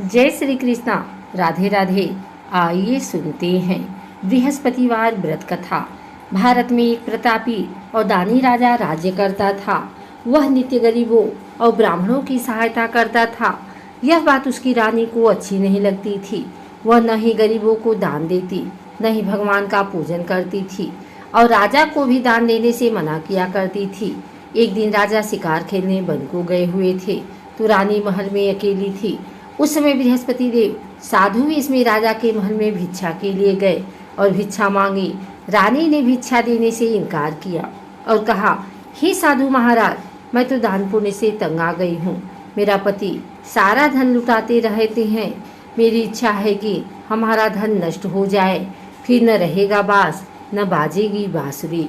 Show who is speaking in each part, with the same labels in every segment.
Speaker 1: जय श्री कृष्णा। राधे राधे। आइए सुनते हैं बृहस्पतिवार व्रत कथा। भारत में एक प्रतापी और दानी राजा राज्य करता था। वह नित्य गरीबों और ब्राह्मणों की सहायता करता था। यह बात उसकी रानी को अच्छी नहीं लगती थी। वह न ही गरीबों को दान देती, न ही भगवान का पूजन करती थी और राजा को भी दान देने से मना किया करती थी। एक दिन राजा शिकार खेलने वन को गए हुए थे तो रानी महल में अकेली थी। उस समय बृहस्पति देव साधु वेश में राजा के महल में भिक्षा के लिए गए और भिक्षा मांगी। रानी ने भिक्षा देने से इनकार किया और कहा, हे साधु महाराज, मैं तो दान पुण्य से तंग आ गई हूँ। मेरा पति सारा धन लुटाते रहते हैं। मेरी इच्छा है कि हमारा धन नष्ट हो जाए, फिर न रहेगा बांस न बाजेगी बांसुरी।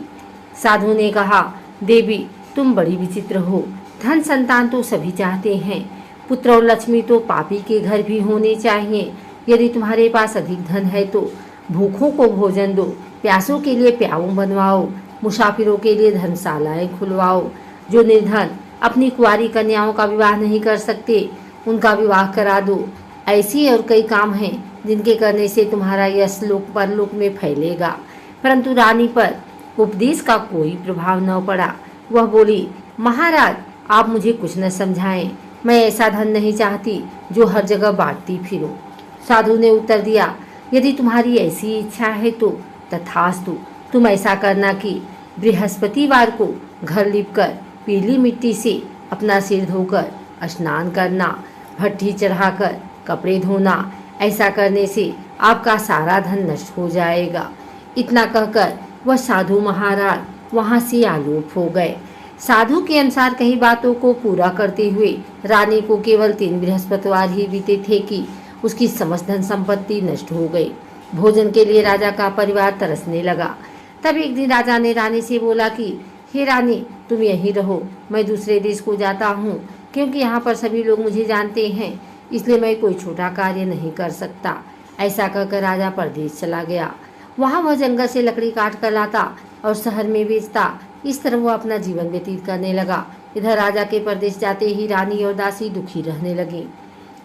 Speaker 1: साधु ने कहा, देवी तुम बड़ी विचित्र हो। धन संतान तो सभी चाहते हैं, पुत्र और लक्ष्मी तो पापी के घर भी होने चाहिए। यदि तुम्हारे पास अधिक धन है तो भूखों को भोजन दो, प्यासों के लिए प्याऊ बनवाओ, मुसाफिरों के लिए धर्मशालाएं खुलवाओ। जो निर्धन अपनी कुंवारी कन्याओं का विवाह नहीं कर सकते उनका विवाह करा दो। ऐसी और कई काम हैं जिनके करने से तुम्हारा यश लोक परलोक में फैलेगा। परंतु रानी पर उपदेश का कोई प्रभाव न पड़ा। वह बोली, महाराज आप मुझे कुछ न समझाएं। मैं ऐसा धन नहीं चाहती जो हर जगह बांटती फिरूं। साधु ने उत्तर दिया, यदि तुम्हारी ऐसी इच्छा है तो तथास्तु। तुम ऐसा करना कि बृहस्पतिवार को घर लिपकर पीली मिट्टी से अपना सिर धोकर स्नान करना, भट्ठी चढ़ाकर कपड़े धोना। ऐसा करने से आपका सारा धन नष्ट हो जाएगा। इतना कहकर वह साधु महाराज वहां से आलोप हो गए। साधु के अनुसार कई बातों को पूरा करते हुए रानी को केवल 3 बृहस्पतिवार ही बीते थे कि उसकी समस्त धन संपत्ति नष्ट हो गई। भोजन के लिए राजा का परिवार तरसने लगा। तब एक दिन राजा ने रानी से बोला कि हे रानी, तुम यहीं रहो, मैं दूसरे देश को जाता हूँ, क्योंकि यहाँ पर सभी लोग मुझे जानते हैं, इसलिए मैं कोई छोटा कार्य नहीं कर सकता। ऐसा कहकर राजा परदेश चला गया। वहाँ वह जंगल से लकड़ी काट कर लाता और शहर में बेचता। इस तरह वह अपना जीवन व्यतीत करने लगा। इधर राजा के परदेश जाते ही रानी और दासी दुखी रहने लगी।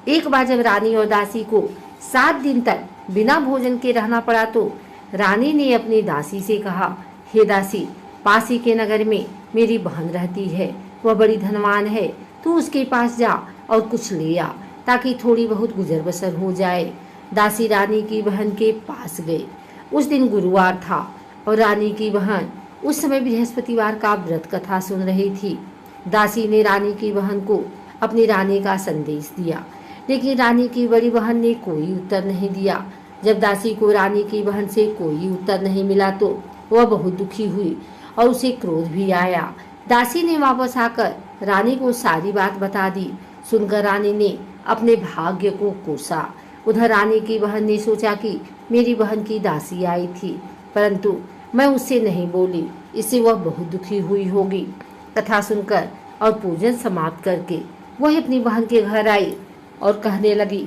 Speaker 1: एक बार जब रानी और दासी को 7 दिन तक बिना भोजन के रहना पड़ा तो रानी ने अपनी दासी से कहा, हे दासी, पास ही के नगर में मेरी बहन रहती है, वह बड़ी धनवान है, तू उसके पास जा और कुछ ले आ ताकि थोड़ी बहुत गुजर बसर हो जाए। दासी रानी की बहन के पास गई। उस दिन गुरुवार था और रानी की बहन उस समय बृहस्पतिवार का व्रत कथा सुन रही थी। दासी ने रानी की बहन को अपनी रानी का संदेश दिया, लेकिन रानी की बड़ी बहन ने कोई उत्तर नहीं दिया। जब दासी को रानी की बहन से कोई उत्तर नहीं मिला तो वह बहुत दुखी हुई और उसे क्रोध भी आया। दासी ने वापस आकर रानी को सारी बात बता दी। सुनकर रानी ने अपने भाग्य को कोसा। उधर रानी की बहन ने सोचा कि मेरी बहन की दासी आई थी, परंतु मैं उससे नहीं बोली, इससे वह बहुत दुखी हुई होगी। कथा सुनकर और पूजन समाप्त करके वह अपनी बहन के घर आई और कहने लगी,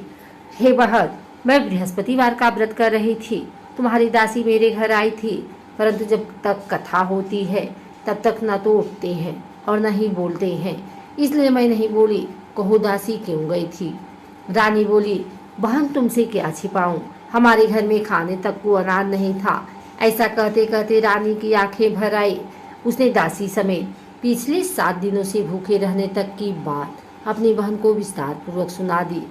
Speaker 1: हे बहन, मैं बृहस्पतिवार का व्रत कर रही थी, तुम्हारी दासी मेरे घर आई थी, परंतु जब तक कथा होती है तब तक न तो उठते हैं और न ही बोलते हैं, इसलिए मैं नहीं बोली। कहो दासी क्यों गई थी? रानी बोली, बहन तुमसे क्या छिपाऊं, हमारे घर में खाने तक को अनाज नहीं था। ऐसा कहते कहते रानी की आंखें भर आई। उसने दासी समेत पिछले 7 दिनों से भूखे रहने तक की बात अपनी बहन को विस्तार पूर्वक सुना दी।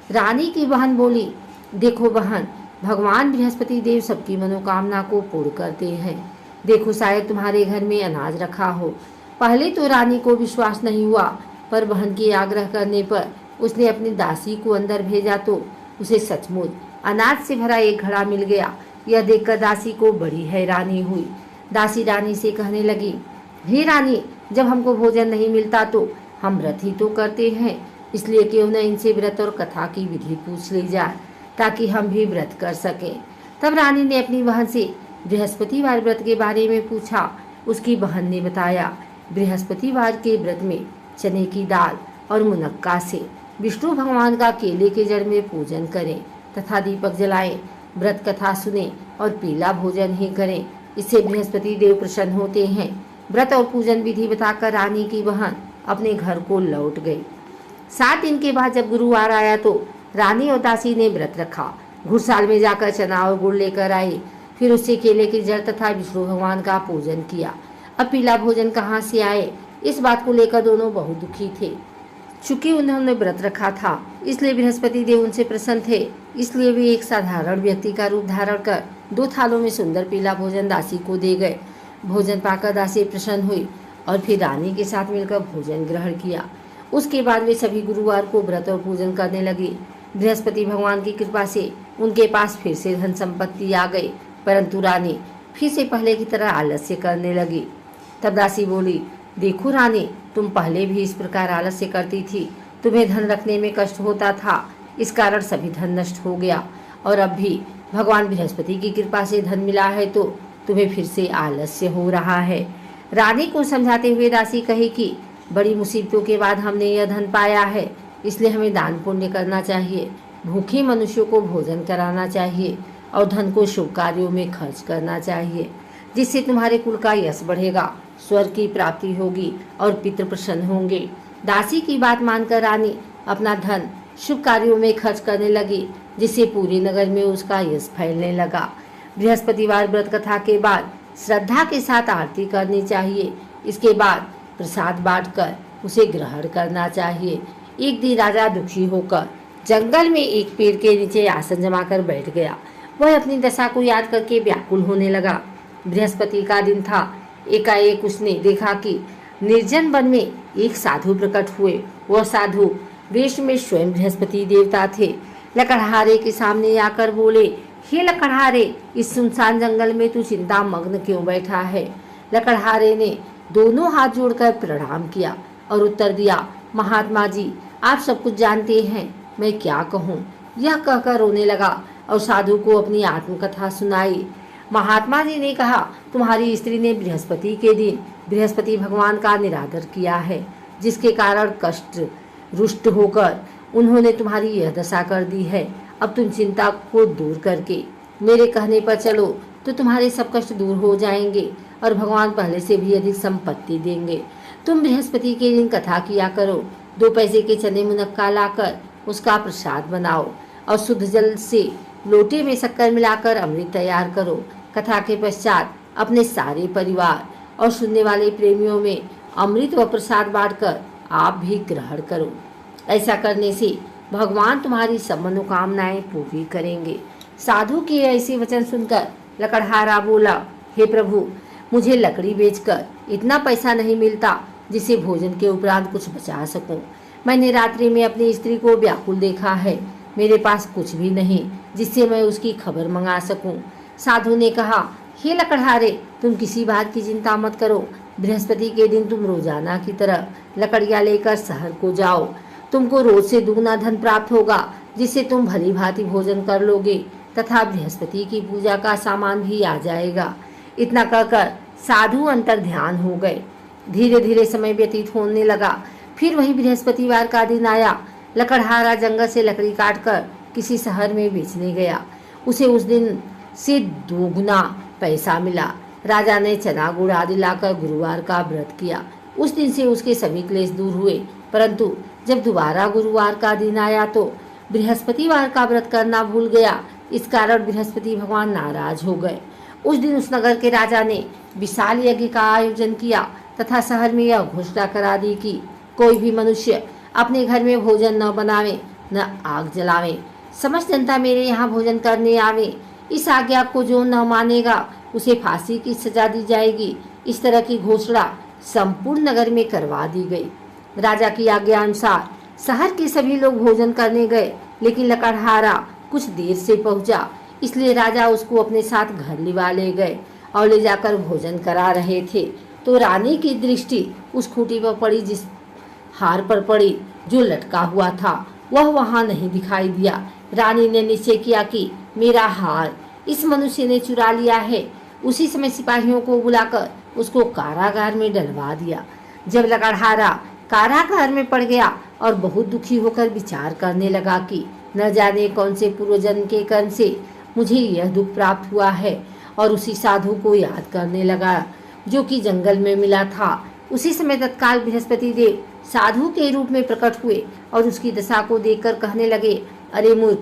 Speaker 1: रानी की बहन बोली, देखो बहन, भगवान बृहस्पति देव सबकी मनोकामना को पूर्ण करते हैं। देखो शायद तुम्हारे घर में अनाज रखा हो। पहले तो रानी को विश्वास नहीं हुआ, पर बहन के आग्रह करने पर उसने अपनी दासी को अंदर भेजा तो उसे सचमुच अनाज से भरा एक घड़ा मिल गया। यह देखकर दासी को बड़ी हैरानी हुई। दासी रानी से कहने लगी, हे रानी, जब हमको भोजन नहीं मिलता तो हम व्रत ही तो करते हैं, इसलिए क्यों न इनसे व्रत और कथा की विधि पूछ ली जाए ताकि हम भी व्रत कर सकें। तब रानी ने अपनी बहन से बृहस्पतिवार व्रत के बारे में पूछा। उसकी बहन ने बताया, बृहस्पतिवार के व्रत में चने की दाल और मुनक्का से विष्णु भगवान का केले के जड़ में पूजन करें तथा दीपक जलाएं, व्रत कथा सुने और पीला भोजन ही करें, इससे बृहस्पति देव प्रसन्न होते हैं। व्रत और पूजन विधि बताकर रानी की बहन अपने घर को लौट गई। 7 दिन के बाद जब गुरुवार आया तो रानी और दासी ने व्रत रखा। घुड़साल में जाकर चना और गुड़ लेकर आए। फिर उससे केले की जड़ तथा विष्णु भगवान का पूजन किया। अब पीला भोजन कहाँ से आए, इस बात को लेकर दोनों बहुत दुखी थे। चूंकि उन्होंने व्रत रखा था, इसलिए बृहस्पति देव उनसे प्रसन्न थे। इसलिए वे एक साधारण व्यक्ति का रूप धारण कर 2 थालों में सुंदर पीला भोजन दासी को दे गए। भोजन पाकर दासी प्रसन्न हुई और फिर रानी के साथ मिलकर भोजन ग्रहण किया। उसके बाद वे सभी गुरुवार को व्रत और पूजन करने लगे। बृहस्पति भगवान की कृपा से उनके पास फिर से धन संपत्ति आ गई, परंतु रानी फिर से पहले की तरह आलस्य करने लगी। तब दासी बोली, देखो रानी, तुम पहले भी इस प्रकार आलस्य करती थी। तुम्हें धन रखने में कष्ट होता था, इस कारण सभी धन नष्ट हो गया, और अब भी भगवान बृहस्पति की कृपा से धन मिला है तो तुम्हें फिर से आलस्य हो रहा है। रानी को समझाते हुए दासी कही कि बड़ी मुसीबतों के बाद हमने यह धन पाया है, इसलिए हमें दान पुण्य करना चाहिए, भूखे मनुष्यों को भोजन कराना चाहिए और धन को शुभ कार्यों में खर्च करना चाहिए, जिससे तुम्हारे कुल का यश बढ़ेगा, स्वर्ग की प्राप्ति होगी और पितृ प्रसन्न होंगे। दासी की बात मानकर रानी अपना धन शुभ कार्यों में खर्च करने लगी, जिससे पूरे नगर में उसका यश फैलने लगा। बृहस्पतिवार व्रत कथा के बाद श्रद्धा के साथ आरती करनी चाहिए। इसके बाद प्रसाद बांटकर उसे ग्रहण करना चाहिए। एक दिन राजा दुखी होकर जंगल में एक पेड़ के नीचे आसन जमाकर बैठ गया। वह अपनी दशा को याद करके व्याकुल होने लगा। बृहस्पति का दिन था। एकाएक उसने देखा कि निर्जन वन में एक साधु प्रकट हुए। वह साधु वेश में स्वयं बृहस्पति देवता थे। लकड़हारे के सामने आकर बोले, हे लकड़हारे, इस सुनसान जंगल में तू चिंता मग्न क्यों बैठा है? लकड़हारे ने दोनों हाथ जोड़कर प्रणाम किया और उत्तर दिया, महात्मा जी, आप सब कुछ जानते हैं, मैं क्या कहूँ। यह कहकर रोने लगा और साधु को अपनी आत्मकथा सुनाई। महात्मा जी ने कहा, तुम्हारी स्त्री ने बृहस्पति के दिन बृहस्पति भगवान का निरादर किया है, जिसके कारण कष्ट रुष्ट होकर उन्होंने तुम्हारी यह दशा कर दी है। अब तुम चिंता को दूर करके मेरे कहने पर चलो तो तुम्हारे सब कष्ट दूर हो जाएंगे और भगवान पहले से भी अधिक संपत्ति देंगे। तुम बृहस्पति के दिन कथा किया करो। 2 पैसे के चने मुनक्का लाकर उसका प्रसाद बनाओ और शुद्ध जल से लोटे में शक्कर मिलाकर अमृत तैयार करो। कथा के पश्चात अपने सारे परिवार और सुनने वाले प्रेमियों में अमृत व प्रसाद बांटकर आप भी ग्रहण करो। ऐसा करने से भगवान तुम्हारी सब मनोकामनाएं पूरी करेंगे। साधु के ऐसे वचन सुनकर लकड़हारा बोला, हे प्रभु, मुझे लकड़ी बेचकर इतना पैसा नहीं मिलता जिसे भोजन के उपरांत कुछ बचा सकूं। मैंने रात्रि में अपनी स्त्री को व्याकुल देखा है। मेरे पास कुछ भी नहीं जिससे मैं उसकी खबर मंगा सकूं। साधु ने कहा, हे लकड़हारे, तुम किसी बात की चिंता मत करो। बृहस्पति के दिन तुम रोजाना की तरह लकड़ियां लेकर शहर को जाओ। तुमको रोज से दुगना धन प्राप्त होगा, जिससे तुम भली भांति भोजन कर लोगे तथा बृहस्पति की पूजा का सामान भी आ जाएगा। इतना कहकर साधु अंतर ध्यान हो गए। धीरे धीरे समय व्यतीत होने लगा। फिर वही बृहस्पतिवार का दिन आया। लकड़हारा जंगल से लकड़ी काटकर किसी शहर में बेचने गया। उसे उस दिन से 2 गुना पैसा मिला। राजा ने चना गुड़ आदि लाकर गुरुवार का व्रत किया। उस दिन से उसके सभी क्लेश दूर हुए। परंतु जब दोबारा गुरुवार का दिन आया तो बृहस्पतिवार का व्रत करना भूल गया। इस कारण बृहस्पति भगवान नाराज हो गए। उस दिन उस नगर के राजा ने विशाल यज्ञ का आयोजन किया तथा शहर में यह घोषणा करा दी कि कोई भी मनुष्य अपने घर में भोजन न बनावे, न आग जलावे। समस्त जनता मेरे यहाँ भोजन करने आवे। इस आज्ञा को जो न मानेगा उसे फांसी की सजा दी जाएगी। इस तरह की घोषणा संपूर्ण नगर में करवा दी गई। राजा की आज्ञा अनुसार शहर के सभी लोग भोजन करने गए, लेकिन लकड़हारा कुछ देर से पहुंचा, इसलिए राजा उसको अपने साथ घर लिवा ले गए और ले जाकर भोजन करा रहे थे तो रानी की दृष्टि उस खूंटी पर पड़ी जिस हार पर पड़ी जो लटका हुआ था। वह वहां नहीं दिखाई दिया। रानी ने निश्चय किया कि मेरा हार इस मनुष्य ने चुरा लिया है। उसी समय सिपाहियों को बुलाकर उसको कारागार में डलवा दिया। जब लकड़हारा कारागार में पड़ गया और बहुत दुखी होकर विचार करने लगा कि न जाने कौन से पूर्वजन्म के कर्म से मुझे यह दुख प्राप्त हुआ है, और उसी साधु को याद करने लगा जो कि जंगल में मिला था। उसी समय तत्काल बृहस्पति देव साधु के रूप में प्रकट हुए और उसकी दशा को देखकर कहने लगे, अरे मूर्ख,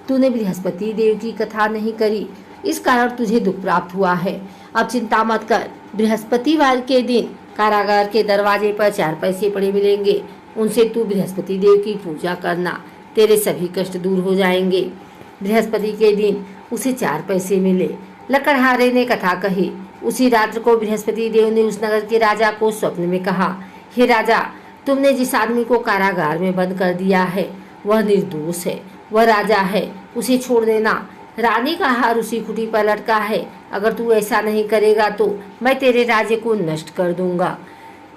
Speaker 1: तूने बृहस्पति देव की कथा नहीं करी, इस कारण तुझे दुख प्राप्त हुआ है। अब चिंता मत कर, बृहस्पतिवार के दिन कारागार के दरवाजे पर 4 पैसे पड़े मिलेंगे, उनसे तू बृहस्पति देव की पूजा करना, तेरे सभी कष्ट दूर हो जाएंगे। बृहस्पति के दिन उसे 4 पैसे मिले। लकड़हारे ने कथा कही। उसी रात्र को बृहस्पति देव ने उस नगर के राजा को स्वप्न में कहा, हे राजा, तुमने जिस आदमी को कारागार में बंद कर दिया है वह निर्दोष है, वह राजा है, उसे छोड़ देना। रानी का हार उसी खुटी पर लटका है, अगर तू ऐसा नहीं करेगा तो मैं तेरे राज्य को नष्ट कर दूंगा।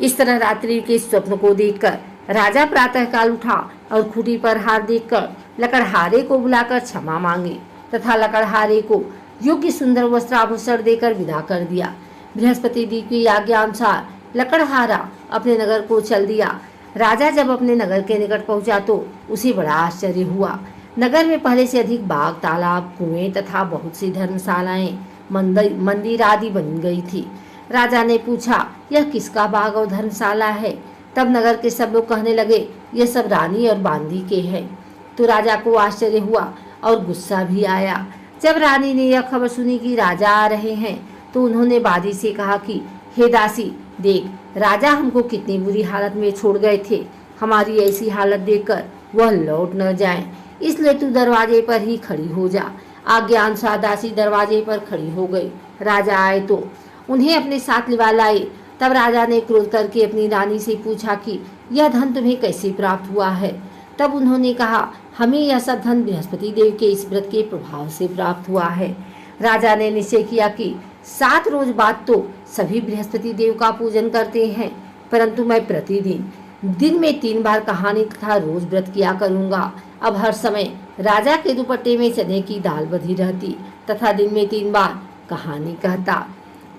Speaker 1: इस तरह रात्रि के स्वप्न को देखकर राजा प्रातःकाल उठा और खुटी पर हार देखकर लकड़हारे को बुलाकर क्षमा मांगी तथा लकड़हारे को योग्य सुंदर वस्त्र आभूषण देकर विदा कर दिया। बृहस्पति देव की आज्ञा अनुसार लकड़हारा अपने नगर को चल दिया। राजा जब अपने नगर के निकट पहुंचा तो उसे बड़ा आश्चर्य हुआ। नगर में पहले से अधिक बाग, तालाब, कुएं तथा बहुत सी धर्मशालाएं, मंदिर आदि बन गई थी। राजा ने पूछा, यह किसका बाग और धर्मशाला है? तब नगर के सब लोग कहने लगे, यह सब रानी और बांदी के हैं। तो राजा को आश्चर्य हुआ और गुस्सा भी आया। जब रानी ने यह खबर सुनी कि राजा आ रहे हैं तो उन्होंने बादी से कहा कि हे दासी, देख, राजा हमको कितनी बुरी हालत में छोड़ गए थे, हमारी ऐसी हालत देखकर वह लौट न जाएं, इसलिए तू दरवाजे पर ही खड़ी हो जा। आज्ञा अनुसार दासी दरवाजे पर खड़ी हो गई। राजा आए तो उन्हें अपने साथ लिवा लाए। तब राजा ने क्रोध करके अपनी रानी से पूछा कि यह धन तुम्हें कैसे प्राप्त हुआ है? तब उन्होंने कहा, हमें यह सब धन बृहस्पति देव के इस व्रत के प्रभाव से प्राप्त हुआ है। राजा ने निश्चय किया कि 7 रोज बाद तो सभी बृहस्पति देव का पूजन करते हैं, परंतु मैं प्रतिदिन दिन में 3 बार कहानी तथा रोज व्रत किया करूंगा। अब हर समय राजा के दुपट्टे में चने की दाल बधी रहती तथा दिन में 3 बार कहानी कहता।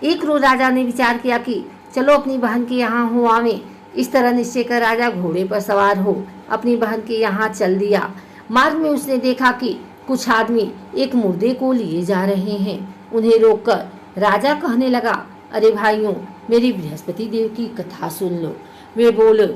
Speaker 1: एक रोज राजा ने विचार किया कि चलो अपनी बहन के यहाँ हो आवे। इस तरह निश्चय कर राजा घोड़े पर सवार हो अपनी बहन के यहाँ चल दिया। मार्ग में उसने देखा कि कुछ आदमी एक मुर्दे को लिए जा रहे हैं। उन्हें रोककर राजा कहने लगा, अरे भाइयों, मेरी बृहस्पति देव की कथा सुन लो। वे बोले,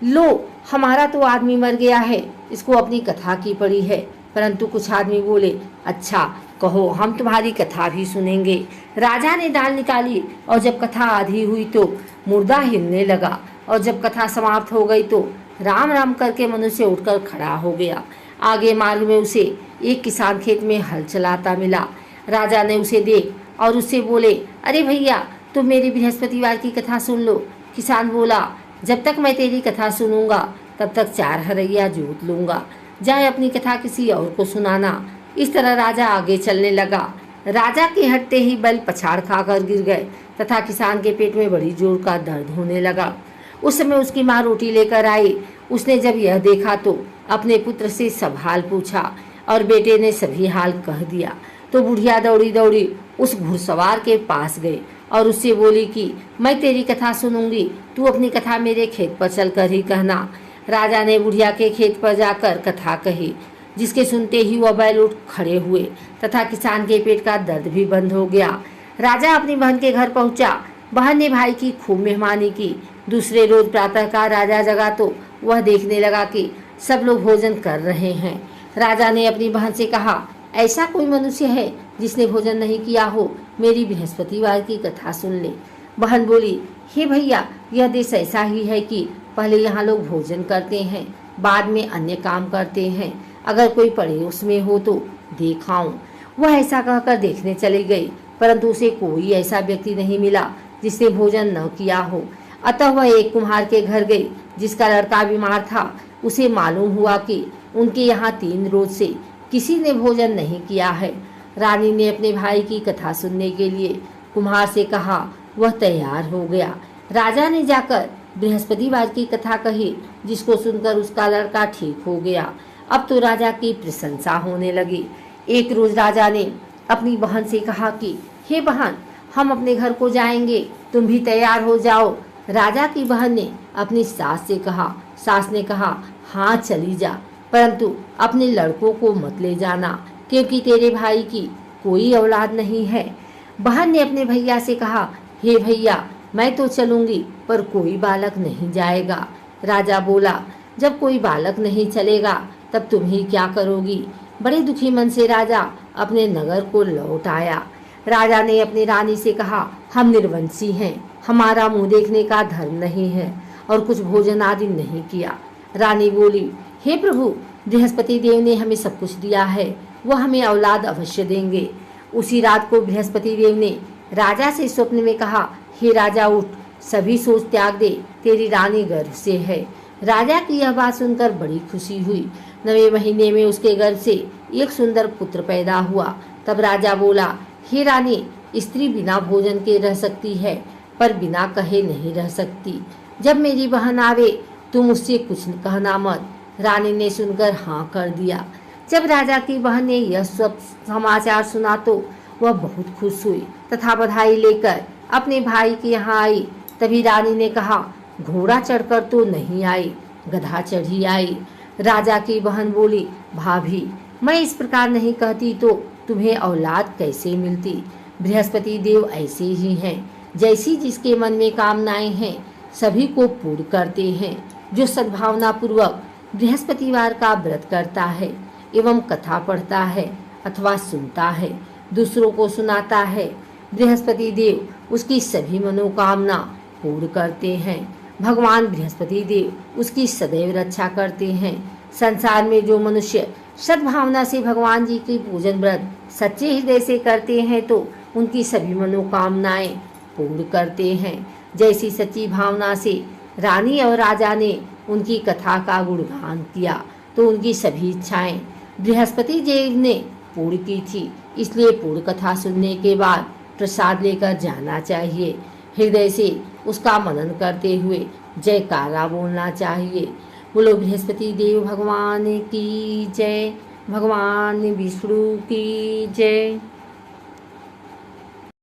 Speaker 1: लो, हमारा तो आदमी मर गया है, इसको अपनी कथा की पड़ी है। परंतु कुछ आदमी बोले, अच्छा कहो, हम तुम्हारी कथा भी सुनेंगे। राजा ने दाल निकाली और जब कथा आधी हुई तो मुर्दा हिलने लगा और जब कथा समाप्त हो गई तो राम राम करके मनुष्य उठकर खड़ा हो गया। आगे मार्ग में उसे एक किसान खेत में हल चलाता मिला। राजा ने उसे देख और उससे बोले, अरे भैया, तुम मेरी बृहस्पतिवार की कथा सुन लो। किसान बोला, जब तक मैं तेरी कथा सुनूंगा तब तक 4 हरैया जोत लूंगा, जाए अपनी कथा किसी और को सुनाना। इस तरह राजा आगे चलने लगा। राजा के हटते ही बैल पछाड़ खाकर गिर गए तथा किसान के पेट में बड़ी जोर का दर्द होने लगा। उस समय उसकी माँ रोटी लेकर आई। उसने जब यह देखा तो अपने पुत्र से सब हाल पूछा और बेटे ने सभी हाल कह दिया। तो बुढ़िया दौड़ी दौड़ी उस घुड़सवार के पास गई और उससे बोली कि मैं तेरी कथा सुनूंगी, तू अपनी कथा मेरे खेत पर चलकर ही कहना। राजा ने बुढ़िया के खेत पर जाकर कथा कही, जिसके सुनते ही वह बैल उठ खड़े हुए तथा किसान के पेट का दर्द भी बंद हो गया। राजा अपनी बहन के घर पहुंचा। बहन ने भाई की खूब मेहमानी की। दूसरे रोज प्रातःकाल राजा जगा तो वह देखने लगा कि सब लोग भोजन कर रहे हैं। राजा ने अपनी बहन से कहा, ऐसा कोई मनुष्य है जिसने भोजन नहीं किया हो? मेरी बृहस्पतिवार की कथा सुन ले। बहन बोली, हे भैया, यह देश ऐसा ही है कि पहले यहाँ लोग भोजन करते हैं, बाद में अन्य काम करते हैं। अगर कोई पड़ोस में हो तो देखाऊं। वह ऐसा कहकर देखने चली गई, परंतु उसे कोई ऐसा व्यक्ति नहीं मिला जिसने भोजन न किया हो। अतः वह एक कुम्हार के घर गई जिसका लड़का बीमार था। उसे मालूम हुआ कि उनके यहाँ 3 रोज से किसी ने भोजन नहीं किया है। रानी ने अपने भाई की कथा सुनने के लिए कुम्हार से कहा। वह तैयार हो गया। राजा ने जाकर बृहस्पतिवार की कथा कही, जिसको सुनकर उसका लड़का ठीक हो गया। अब तो राजा की प्रशंसा होने लगी। एक रोज राजा ने अपनी बहन से कहा कि हे बहन, हम अपने घर को जाएंगे, तुम भी तैयार हो जाओ। राजा की बहन ने अपनी सास से कहा। सास ने कहा, हाँ चली जा, परंतु अपने लड़कों को मत ले जाना, क्योंकि तेरे भाई की कोई औलाद नहीं है। बहन ने अपने भैया से कहा, हे भैया, मैं तो चलूंगी पर कोई बालक नहीं जाएगा। राजा बोला, जब कोई बालक नहीं चलेगा तब तुम ही क्या करोगी। बड़े दुखी मन से राजा अपने नगर को लौट आया। राजा ने अपनी रानी से कहा, हम निर्वंशी हैं, हमारा मुंह देखने का धर्म नहीं है और कुछ भोजन आदि नहीं किया। रानी बोली, हे प्रभु, बृहस्पति देव ने हमें सब कुछ दिया है, वह हमें औलाद अवश्य देंगे। उसी रात को बृहस्पति देव ने राजा से स्वप्न में कहा, हे राजा उठ, सभी सोच त्याग दे, तेरी रानी गर्भ से है। राजा की यह बात सुनकर बड़ी खुशी हुई। 9वें महीने में उसके गर्भ से एक सुंदर पुत्र पैदा हुआ। तब राजा बोला, हे रानी, स्त्री बिना भोजन के रह सकती है पर बिना कहे नहीं रह सकती। जब मेरी बहन आवे तुम उससे कुछ कहना मत। रानी ने सुनकर हाँ कर दिया। जब राजा की बहन ने यह सब समाचार सुना तो वह बहुत खुश हुई तथा बधाई लेकर अपने भाई के यहाँ आई। तभी रानी ने कहा, घोड़ा चढ़कर तो नहीं आई, गधा चढ़ी आई। राजा की बहन बोली, भाभी, मैं इस प्रकार नहीं कहती तो तुम्हें औलाद कैसे मिलती। बृहस्पति देव ऐसे ही हैं, जैसी जिसके मन में कामनाएं हैं सभी को पूर्ण करते हैं। जो सद्भावना पूर्वक बृहस्पतिवार का व्रत करता है एवं कथा पढ़ता है अथवा सुनता है, दूसरों को सुनाता है, बृहस्पति देव उसकी सभी मनोकामना पूर्ण करते हैं। भगवान बृहस्पति देव उसकी सदैव रक्षा करते हैं। संसार में जो मनुष्य सद्भावना से भगवान जी की पूजन व्रत सच्चे हृदय से करते हैं तो उनकी सभी मनोकामनाएं पूर्ण करते हैं। जैसी सच्ची भावना से रानी और राजा ने उनकी कथा का गुणगान किया तो उनकी सभी इच्छाएं बृहस्पति देव ने पूर्ण की थी। इसलिए पूर्ण कथा सुनने के बाद प्रसाद लेकर जाना चाहिए। हृदय से उसका मनन करते हुए जयकारा बोलना चाहिए। बोलो बृहस्पति देव भगवान की जय, भगवान विष्णु की जय।